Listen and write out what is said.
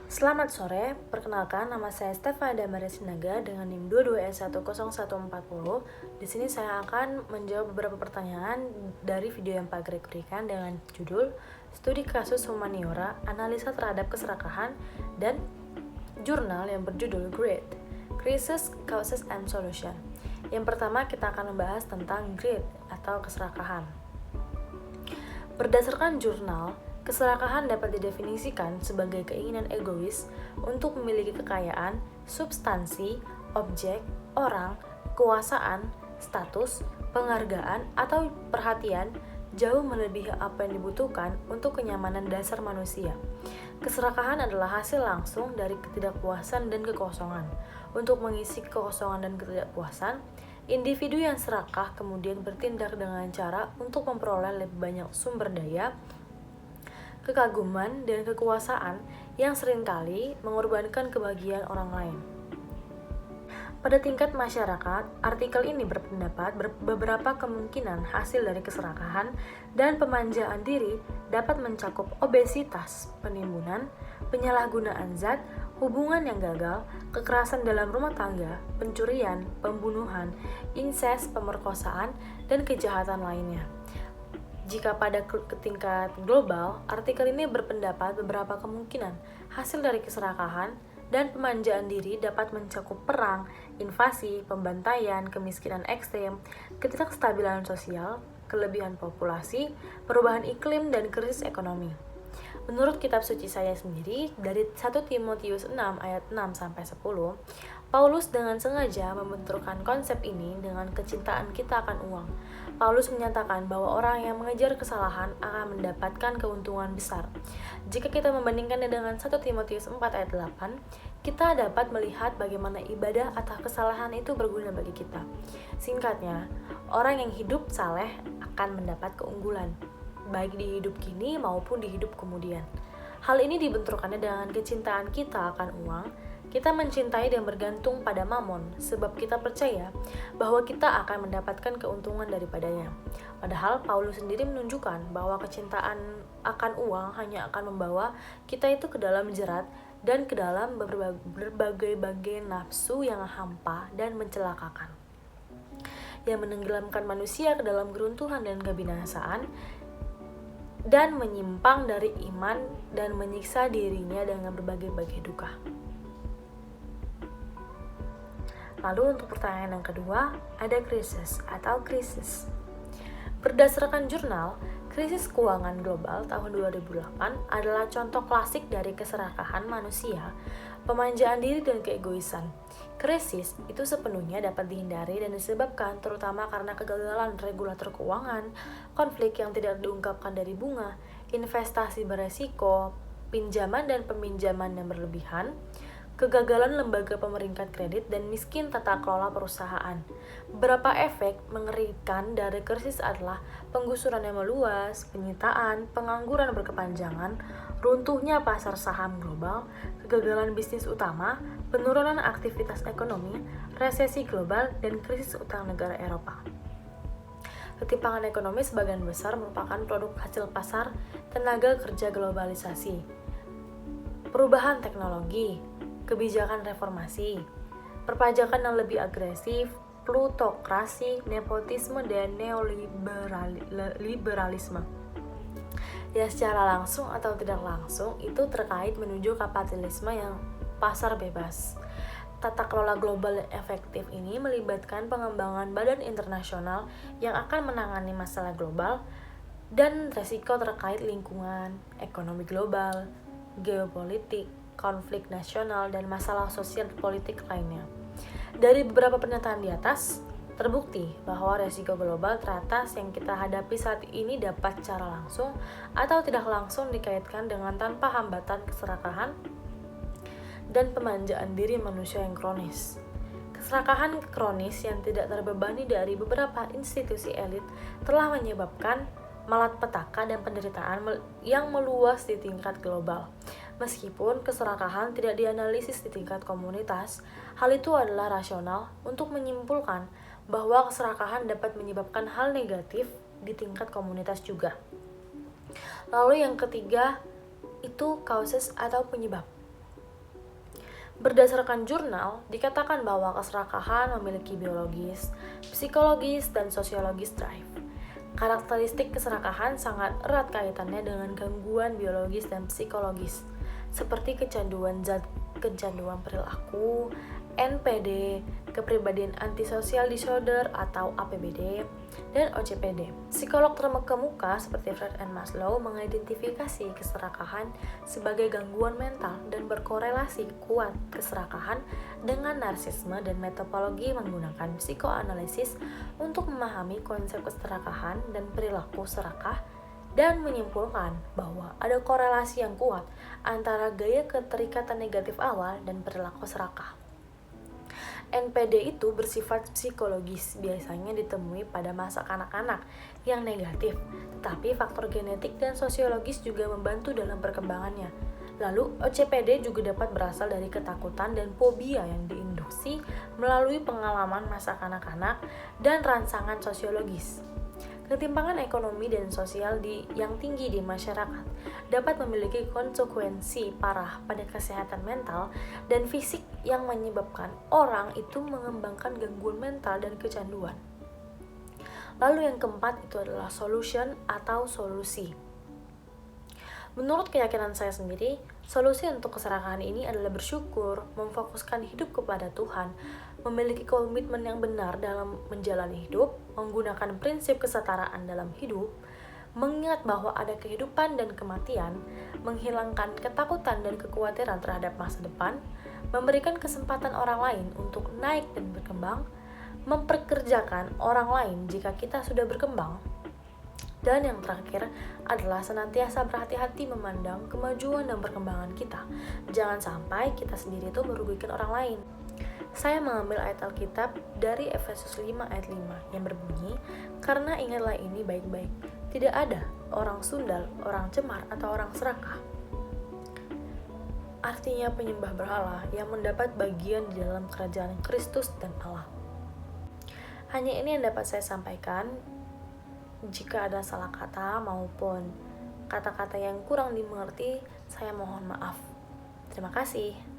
Selamat sore, perkenalkan nama saya Stefan Damari Sinaga dengan NIM 22S10140. Di sini saya akan menjawab beberapa pertanyaan dari video yang Pak Greg berikan dengan judul Studi Kasus Humaniora, Analisa Terhadap Keserakahan, dan jurnal yang berjudul GRID, Crisis, Causes, and Solution. Yang pertama kita akan membahas tentang GRID atau keserakahan. Berdasarkan jurnal, keserakahan dapat didefinisikan sebagai keinginan egois untuk memiliki kekayaan, substansi, objek, orang, kekuasaan, status, penghargaan, atau perhatian jauh melebihi apa yang dibutuhkan untuk kenyamanan dasar manusia. Keserakahan adalah hasil langsung dari ketidakpuasan dan kekosongan. Untuk mengisi kekosongan dan ketidakpuasan, individu yang serakah kemudian bertindak dengan cara untuk memperoleh lebih banyak sumber daya, kekaguman, dan kekuasaan yang seringkali mengorbankan kebahagiaan orang lain. Pada tingkat masyarakat, artikel ini berpendapat beberapa kemungkinan hasil dari keserakahan dan pemanjaan diri dapat mencakup obesitas, penimbunan, penyalahgunaan zat, hubungan yang gagal, kekerasan dalam rumah tangga, pencurian, pembunuhan, inses, pemerkosaan, dan kejahatan lainnya. Jika pada tingkat global, artikel ini berpendapat beberapa kemungkinan hasil dari keserakahan dan pemanjaan diri dapat mencakup perang, invasi, pembantaian, kemiskinan ekstrem, ketidakstabilan sosial, kelebihan populasi, perubahan iklim, dan krisis ekonomi. Menurut kitab suci saya sendiri, dari 1 Timotius 6 ayat 6-10, Paulus dengan sengaja membenturkan konsep ini dengan kecintaan kita akan uang. Paulus menyatakan bahwa orang yang mengejar kesalahan akan mendapatkan keuntungan besar. Jika kita membandingkannya dengan 1 Timotius 4 ayat 8, kita dapat melihat bagaimana ibadah atas kesalahan itu berguna bagi kita. Singkatnya, orang yang hidup saleh akan mendapat keunggulan, baik di hidup kini maupun di hidup kemudian. Hal ini dibenturkannya dengan kecintaan kita akan uang. Kita mencintai dan bergantung pada mamon, sebab kita percaya bahwa kita akan mendapatkan keuntungan daripadanya. Padahal Paulus sendiri menunjukkan bahwa kecintaan akan uang hanya akan membawa kita itu ke dalam jerat dan ke dalam berbagai nafsu yang hampa dan mencelakakan, yang menenggelamkan manusia ke dalam keruntuhan dan kebinasaan, dan menyimpang dari iman dan menyiksa dirinya dengan berbagai duka. Lalu untuk pertanyaan yang kedua, ada krisis atau krisis. Berdasarkan jurnal, krisis keuangan global tahun 2008 adalah contoh klasik dari keserakahan manusia, pemanjaan diri dan keegoisan. Krisis itu sepenuhnya dapat dihindari dan disebabkan terutama karena kegagalan regulator keuangan, konflik yang tidak diungkapkan dari bunga, investasi beresiko, pinjaman dan peminjaman yang berlebihan, kegagalan lembaga pemeringkat kredit, dan miskin tata kelola perusahaan. Beberapa efek mengerikan dari krisis adalah penggusuran yang meluas, penyitaan, pengangguran berkepanjangan, runtuhnya pasar saham global, kegagalan bisnis utama, penurunan aktivitas ekonomi, resesi global, dan krisis utang negara Eropa. Ketimpangan ekonomi sebagian besar merupakan produk hasil pasar tenaga kerja globalisasi, perubahan teknologi, kebijakan reformasi, perpajakan yang lebih agresif, plutokrasi, nepotisme, dan neoliberalisme. Ya, secara langsung atau tidak langsung itu terkait menuju kapitalisme yang pasar bebas. Tata kelola global yang efektif ini melibatkan pengembangan badan internasional yang akan menangani masalah global dan resiko terkait lingkungan, ekonomi global, geopolitik, konflik nasional, dan masalah sosial politik lainnya. Dari beberapa pernyataan di atas, terbukti bahwa resiko global teratas yang kita hadapi saat ini dapat secara langsung atau tidak langsung dikaitkan dengan tanpa hambatan keserakahan dan pemanjaan diri manusia yang kronis. Keserakahan kronis yang tidak terbebani dari beberapa institusi elit telah menyebabkan malapetaka dan penderitaan yang meluas di tingkat global. Meskipun keserakahan tidak dianalisis di tingkat komunitas, hal itu adalah rasional untuk menyimpulkan bahwa keserakahan dapat menyebabkan hal negatif di tingkat komunitas juga. Lalu yang ketiga, itu causes atau penyebab. Berdasarkan jurnal, dikatakan bahwa keserakahan memiliki biologis, psikologis, dan sosiologis drive. Karakteristik keserakahan sangat erat kaitannya dengan gangguan biologis dan psikologis, seperti kecanduan zat, kecanduan perilaku, NPD, kepribadian antisosial disorder atau APBD, dan OCPD. Psikolog terkemuka seperti Freud and Maslow mengidentifikasi keserakahan sebagai gangguan mental dan berkorelasi kuat keserakahan dengan narsisme dan metodologi menggunakan psikoanalisis untuk memahami konsep keserakahan dan perilaku serakah dan menyimpulkan bahwa ada korelasi yang kuat antara gaya keterikatan negatif awal dan perilaku serakah. NPD itu bersifat psikologis, biasanya ditemui pada masa kanak-kanak yang negatif, tetapi faktor genetik dan sosiologis juga membantu dalam perkembangannya. Lalu, OCPD juga dapat berasal dari ketakutan dan fobia yang diinduksi melalui pengalaman masa kanak-kanak dan rangsangan sosiologis. Ketimpangan ekonomi dan sosial yang tinggi di masyarakat dapat memiliki konsekuensi parah pada kesehatan mental dan fisik yang menyebabkan orang itu mengembangkan gangguan mental dan kecanduan. Lalu yang keempat itu adalah solution atau solusi. Menurut keyakinan saya sendiri, solusi untuk keserakahan ini adalah bersyukur, memfokuskan hidup kepada Tuhan, memiliki komitmen yang benar dalam menjalani hidup, menggunakan prinsip kesetaraan dalam hidup, mengingat bahwa ada kehidupan dan kematian, menghilangkan ketakutan dan kekhawatiran terhadap masa depan, memberikan kesempatan orang lain untuk naik dan berkembang, memperkerjakan orang lain jika kita sudah berkembang, dan yang terakhir adalah senantiasa berhati-hati memandang kemajuan dan perkembangan kita. Jangan sampai kita sendiri itu merugikan orang lain. Saya mengambil ayat Alkitab dari Efesus 5 ayat 5 yang berbunyi, "Karena ingatlah ini baik-baik, tidak ada orang sundal, orang cemar, atau orang serakah." Artinya penyembah berhala yang mendapat bagian di dalam kerajaan Kristus dan Allah. Hanya ini yang dapat saya sampaikan. Jika ada salah kata maupun kata-kata yang kurang dimengerti, saya mohon maaf. Terima kasih.